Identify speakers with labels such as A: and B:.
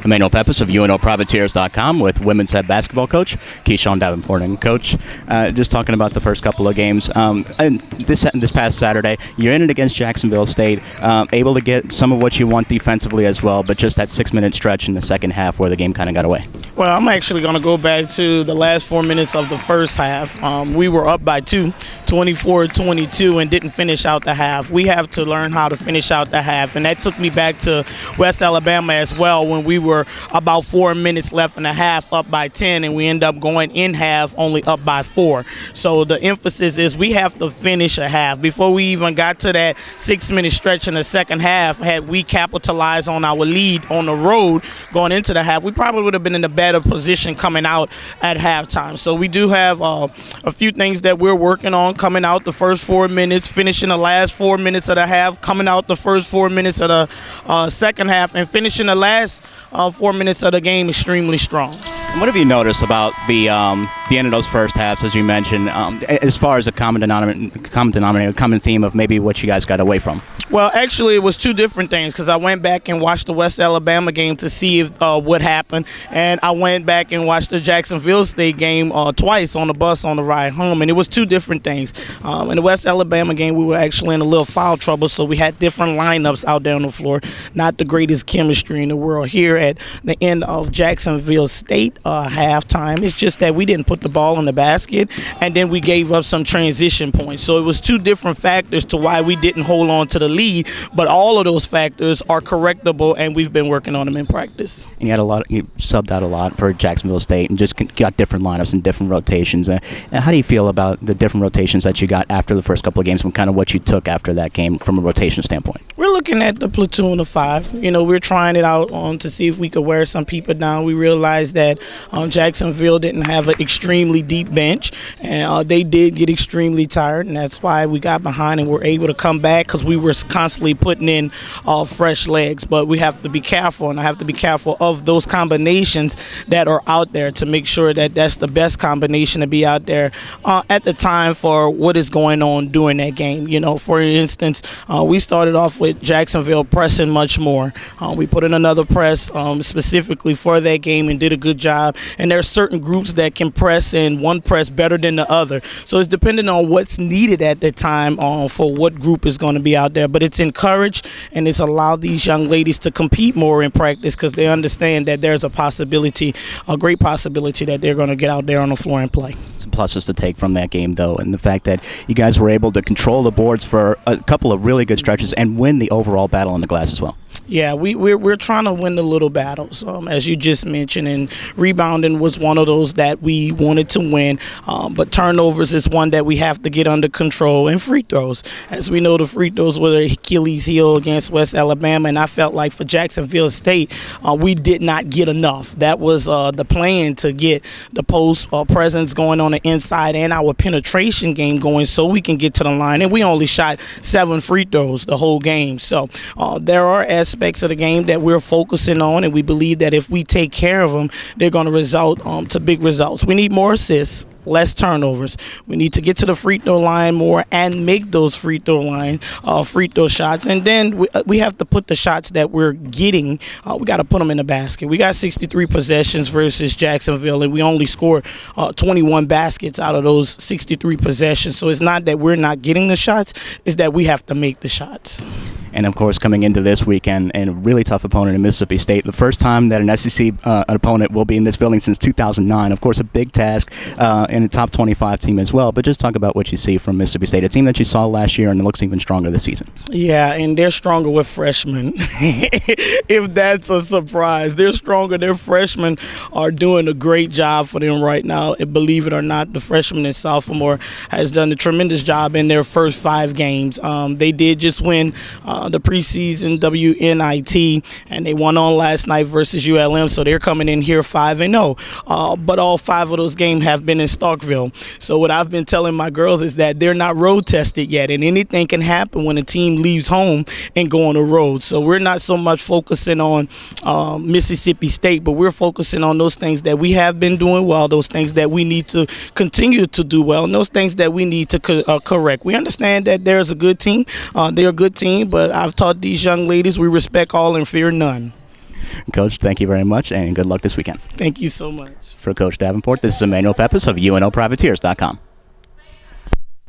A: Emmanuel Pepis of UNOPrivateers.com with women's head basketball coach Keeshawn Davenport. And coach, just talking about the first couple of games, and this past Saturday, you're in it against Jacksonville State, able to get some of what you want defensively as well, but just that 6-minute stretch in the second half where the game kind of got away.
B: Well, I'm actually going to go back to the last 4 minutes of the first half. We were up by 24-22, and didn't finish out the half. We have to learn how to finish out the half, and that took me back to West Alabama as well when we were about 4 minutes left in the half, up by 10, and we end up going in half only up by 4. So the emphasis is we have to finish a half. Before we even got to that 6-minute stretch in the second half, had we capitalized on our lead on the road going into the half, we probably would have been in a better position coming out at halftime. So we do have a few things that we're working on coming out the first 4 minutes, finishing the last 4 minutes of the half, coming out the first 4 minutes of the second half, and finishing the last 4 minutes of the game extremely strong.
A: What have you noticed about the end of those first halves, as you mentioned, as far as a common denominator, common theme of maybe what you guys got away from?
B: Well, actually, it was two different things because I went back and watched the West Alabama game to see if, what happened, and I went back and watched the Jacksonville State game twice on the bus on the ride home, and it was two different things. In the West Alabama game, we were actually in a little foul trouble, so we had different lineups out there on the floor. Not the greatest chemistry in the world. Here at the end of Jacksonville State halftime, it's just that we didn't put the ball in the basket, and then we gave up some transition points. So it was two different factors to why we didn't hold on to the lead, but all of those factors are correctable, and we've been working on them in practice.
A: And you subbed out a lot for Jacksonville State and just got different lineups and different rotations. How do you feel about the different rotations that you got after the first couple of games and kind of what you took after that game from a rotation standpoint?
B: We're looking at the platoon of 5. We're trying it out to see if we could wear some people down. We realized that Jacksonville didn't have an extremely deep bench, and they did get extremely tired, and that's why we got behind and were able to come back because we were constantly putting in fresh legs. But we have to be careful, and I have to be careful of those combinations that are out there to make sure that that's the best combination to be out there at the time for what is going on during that game. For instance, we started off with Jacksonville pressing much more. We put in another press specifically for that game and did a good job. And there are certain groups that can press in one press better than the other. So it's depending on what's needed at the time for what group is going to be out there. But it's encouraged, and it's allowed these young ladies to compete more in practice because they understand that there's a great possibility that they're going to get out there on the floor and play.
A: Some pluses to take from that game, though, and the fact that you guys were able to control the boards for a couple of really good stretches and win the overall battle on the glass as well.
B: Yeah, we're trying to win the little battles, as you just mentioned, and rebounding was one of those that we wanted to win, but turnovers is one that we have to get under control, and free throws. As we know, the free throws were the Achilles heel against West Alabama, and I felt like for Jacksonville State, we did not get enough. That was the plan, to get the post presence going on the inside and our penetration game going so we can get to the line, and we only shot 7 free throws the whole game. So there are aspects of the game that we're focusing on, and we believe that if we take care of them, they're going to result to big results. We need more assists, less turnovers. We need to get to the free throw line more and make those free throw shots. And then we have to put the shots that we're getting, we got to put them in the basket. We got 63 possessions versus Jacksonville, and we only scored 21 baskets out of those 63 possessions. So it's not that we're not getting the shots, it's that we have to make the shots.
A: And, of course, coming into this weekend, and a really tough opponent in Mississippi State, the first time that an SEC opponent will be in this building since 2009. Of course, a big task, and a top 25 team as well. But just talk about what you see from Mississippi State, a team that you saw last year and it looks even stronger this season.
B: Yeah, and they're stronger with freshmen, if that's a surprise. They're stronger. Their freshmen are doing a great job for them right now. Believe it or not, the freshman and sophomore has done a tremendous job in their first 5 games. They did just win the preseason WNIT, and they won on last night versus ULM, so they're coming in here 5-0. But all 5 of those games have been in Starkville. So what I've been telling my girls is that they're not road tested yet, and anything can happen when a team leaves home and go on the road. So we're not so much focusing on Mississippi State, but we're focusing on those things that we have been doing well, those things that we need to continue to do well, and those things that we need to correct. We understand that there's a good team. They're a good team, but I've taught these young ladies we respect all and fear none.
A: Coach, thank you very much, and good luck this weekend.
B: Thank you so much.
A: For Coach Davenport, this is Emmanuel Pepis of UNOPrivateers.com.